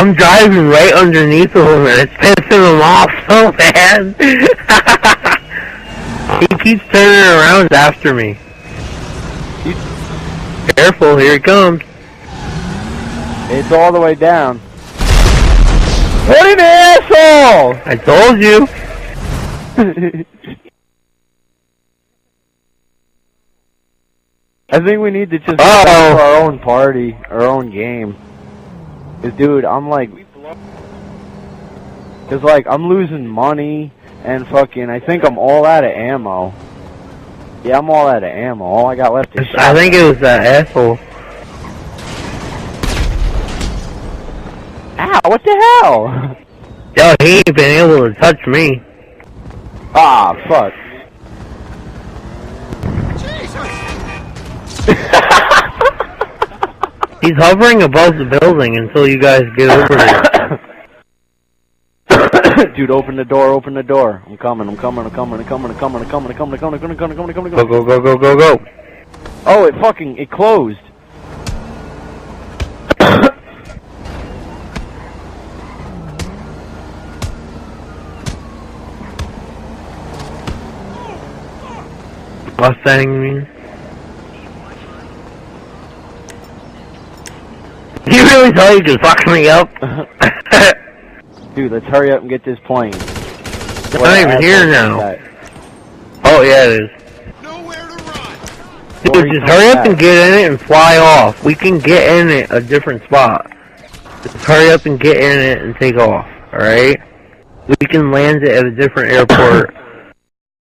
I'm driving right underneath of him and it's pissing him off so bad. He keeps turning around after me. Careful, here it comes. It's all the way down. What an asshole! I told you. I think we need to just go for our own party, our own game. Cause dude, I'm like, I'm losing money and fucking, I think I'm all out of ammo. Yeah, I'm all out of ammo. All I got left is I think it was that asshole. Ow, what the hell? Yo, he ain't been able to touch me. Ah, fuck. He's hovering above the building until you guys get over there. Dude, open the door, open the door. I'm coming. Go, go, go, go, go, go. Oh, it closed. Mustang, you mean? You really thought you could fuck me up? Dude, let's hurry up and get this plane. It's not even here now. Oh, yeah, it is. Nowhere to run. Dude, just hurry up and get in it and fly off. We can get in it a different spot. Just hurry up and get in it and take off, alright? We can land it at a different airport.